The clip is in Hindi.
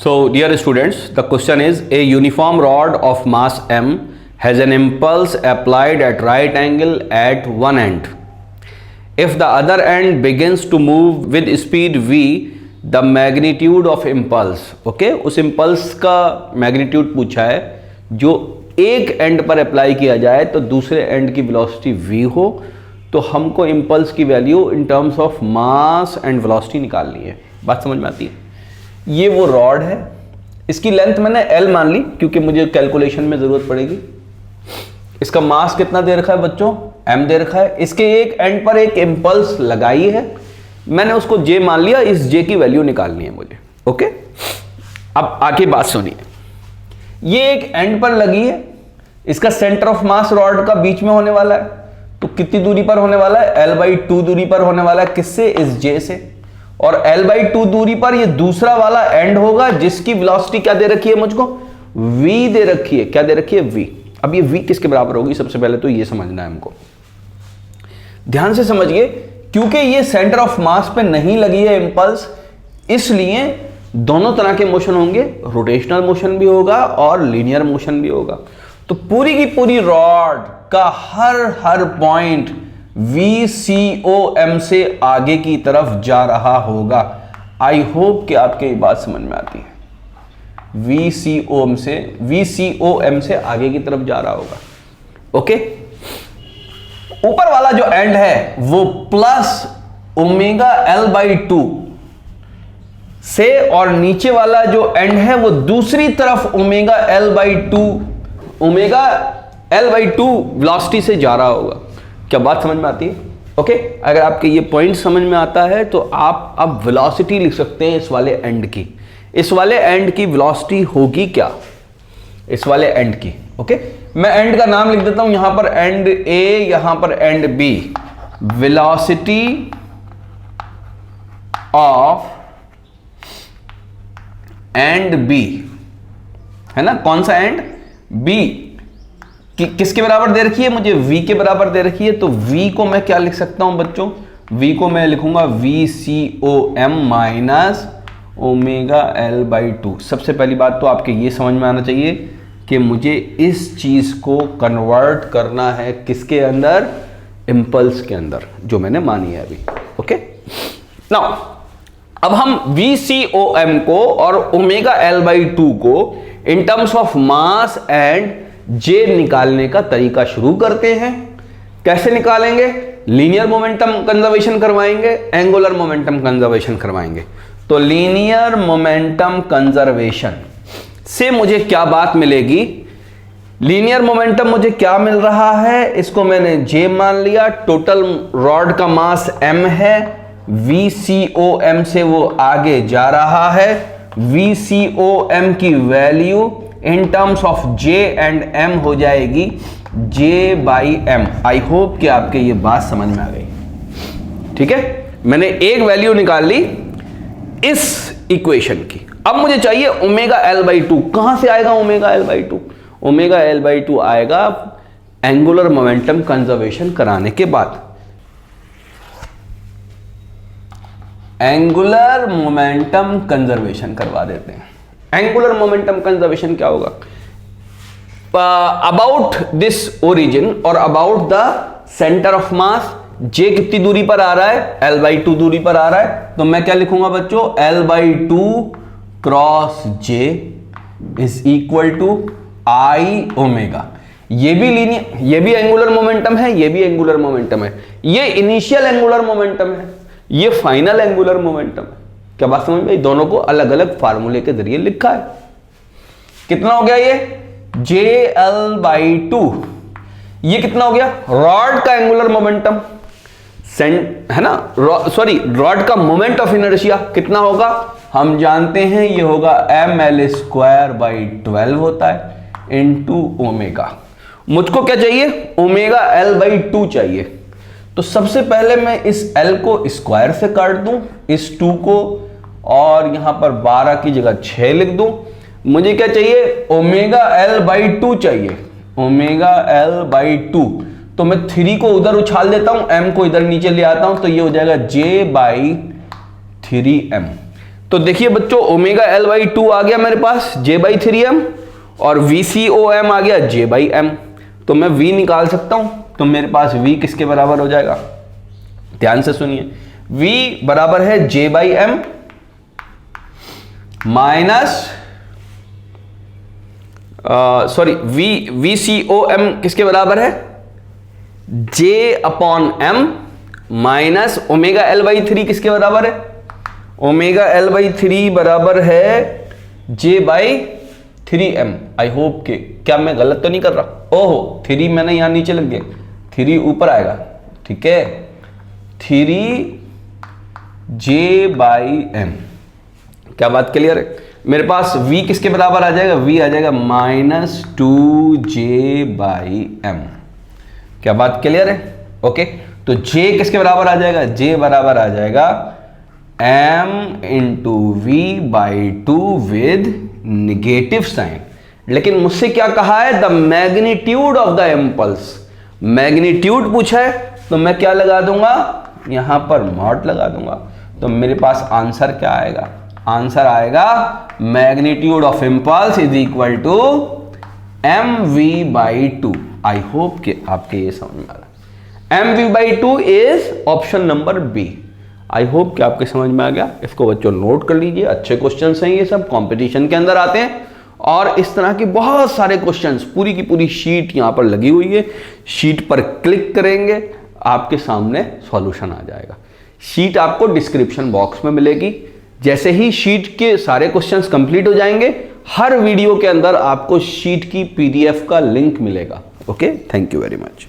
So, dear students, the question is, a uniform rod of mass m has an impulse applied at right angle at one end. If the other end begins to move with speed v, the magnitude of impulse, okay, उस impulse का magnitude पूछा है जो एक एंड पर अप्लाई किया जाए तो दूसरे एंड की वेलोसिटी v हो, तो हमको impulse की value in terms of mass and velocity निकालनी है। बात समझ में आती है? ये वो रॉड है, इसकी लेंथ मैंने L मान ली क्योंकि मुझे कैलकुलेशन में जरूरत पड़ेगी। इसका मास कितना दे रखा है बच्चों? m दे रखा है। इसके एक एंड पर एक इंपल्स लगाई है, मैंने उसको j मान लिया, इस j की वैल्यू निकालनी है मुझे। ओके, अब आगे बात सुनिए। ये एक एंड पर लगी है, इसका सेंटर ऑफ मास रॉड का बीच में होने वाला है, तो कितनी दूरी पर होने वाला है? L/2 दूरी पर होने वाला है। किससे? इस j से। और L/2 दूरी पर ये दूसरा वाला एंड होगा जिसकी वेलोसिटी क्या दे रखी है मुझको? v दे रखी है। क्या दे रखी है? v। अब ये v किसके बराबर होगी? सबसे पहले तो ये समझना है हमको, ध्यान से समझिए। क्योंकि ये सेंटर ऑफ मास पे नहीं लगी है इंपल्स, इसलिए दोनों तरह के मोशन होंगे, रोटेशनल मोशन भी होगा और लीनियर मोशन भी होगा। तो पूरी की पूरी रॉड का हर पॉइंट VCOM से आगे की तरफ जा रहा होगा। आई होप कि आपके ये बात समझ में आती है। VCOM से आगे की तरफ जा रहा होगा। ओके, ऊपर वाला जो एंड है वो प्लस ओमेगा L/2 से, और नीचे वाला जो एंड है वो दूसरी तरफ ओमेगा L/2 वेलोसिटी से जा रहा होगा। क्या बात समझ में आती है? ओके, अगर आपके ये पॉइंट समझ में आता है तो आप अब वेलोसिटी लिख सकते हैं इस वाले एंड की। इस वाले एंड की वेलोसिटी होगी क्या? इस वाले एंड की। ओके, मैं एंड का नाम लिख देता हूं, यहां पर एंड A, यहां पर and B। Velocity of and B है ना, कौन सा एंड? B। किसके बराबर दे रखी है मुझे? v के बराबर दे रखी है। तो v को मैं क्या लिख सकता हूं बच्चों? v को मैं लिखूंगा VCOM माइनस ओमेगा L/2। सबसे पहली बात तो आपके ये समझ में आना चाहिए कि मुझे इस चीज को कन्वर्ट करना है किसके अंदर? इंपल्स के अंदर, जो मैंने मानी है अभी। ओके, नाउ अब हम VCOM को और ओमेगा L/2 को in terms of mass and J निकालने का तरीका शुरू करते हैं। कैसे निकालेंगे? लीनियर मोमेंटम कंजर्वेशन करवाएंगे, एंगुलर मोमेंटम कंजर्वेशन करवाएंगे। तो लीनियर मोमेंटम कंजर्वेशन से मुझे क्या बात मिलेगी? लीनियर मोमेंटम मुझे क्या मिल रहा है? इसको मैंने J मान लिया। टोटल रॉड का मास m है, VCOM से वो आगे जा रहा है। VCOM की value in terms of J and M हो जाएगी J/M। आई होप कि आपके ये बात समझ में आ गई। ठीक है, मैंने एक वैल्यू निकाल ली इस इक्वेशन की। अब मुझे चाहिए ओमेगा L/2। कहां से आएगा ओमेगा L/2? ओमेगा L/2 आएगा एंगुलर मोमेंटम कंजर्वेशन कराने के बाद। एंगुलर मोमेंटम कंजर्वेशन करवा देते हैं। एंगुलर मोमेंटम कंजर्वेशन क्या होगा? अबाउट दिस ओरिजिन और about the centre of mass, J कितनी दूरी पर आ रहा है? L/2 दूरी पर आ रहा है। तो मैं क्या लिखूंगा बच्चों? L/2 cross J is equal to I omega. ये भी लीनियर, ये भी एंगुलर मोमेंटम है, ये भी एंगुलर मोमेंटम है। ये इनिशियल एंगुलर मोमेंटम है, ये फाइनल एंगुलर मोमेंटम है। क्या बात समझ में? दोनों को अलग अलग फार्मूले के जरिए लिखा है। कितना हो गया ये? JL/2। ये कितना हो गया? रॉड का एंगुलर मोमेंटम है ना, सॉरी, रॉड का मोमेंट ऑफ इनर्शिया कितना होगा? हम जानते हैं ये होगा mL²/12 होता है इनटू ओमेगा। मुझको क्या चाहिए? ओमेगा L/2 चाहिए। तो सबसे पहले मैं इस L को स्क्वायर से काट दूं, इस 2 को, और यहां पर 12 की जगह 6 लिख दूं। मुझे क्या चाहिए? ओमेगा L/2 चाहिए। ओमेगा L/2, तो मैं 3 को उधर उछाल देता हूं, m को इधर नीचे ले आता हूं, तो ये हो जाएगा J/3m। तो देखिए बच्चों, ओमेगा एल बाई 2 आ गया मेरे पास J/3m और VCOM आ गया J/m। तो मैं V निकाल सकता हूं। तो मेरे पास V किसके बराबर हो जाएगा? ध्यान से सुनिए, V बराबर है J/m माइनस VCOM किसके बराबर है? J/m minus omega L by 3 किसके बराबर है? ओमेगा एल बाई 3 बराबर है J/3m। आई होप के, क्या मैं गलत तो नहीं कर रहा? ओहो, 3 मैंने यहां नीचे लग दिया, 3 ऊपर आएगा, ठीक है, 3J/m। क्या बात क्लियर है? मेरे पास V किसके बराबर आ जाएगा? V आ जाएगा माइनस 2J/m। क्या बात क्लियर है? ओके, तो J किसके बराबर आ जाएगा? J बराबर आ जाएगा m into V/2 with negative sign. लेकिन मुझसे क्या कहा है? The magnitude of the impulse. Magnitude पूछा है तो मैं क्या लगा दूंगा? यहां पर मॉड लगा दूंगा। तो मेरे पास आंसर क्या आएगा? आंसर आएगा magnitude of impulse is equal to mv/2। I hope कि आपके ये समझ में आ रहा है। mv/2 is option number B. I hope कि आपके समझ में आ गया। इसको बच्चों नोट कर लीजिए, अच्छे क्वेश्चंस हैं ये सब, कंपटीशन के अंदर आते हैं। और इस तरह के बहुत सारे क्वेश्चंस, पूरी की पूरी शीट यहां पर लगी हुई है। शीट पर क्लिक करेंगे, आपके सामने सॉल्यूशन आ जाएगा। शीट आपको डिस्क्रिप्शन बॉक्स में मिलेगी। जैसे ही शीट के सारे क्वेश्चंस कंप्लीट हो जाएंगे, हर वीडियो के अंदर आपको शीट की PDF का लिंक मिलेगा। Okay, thank you very much.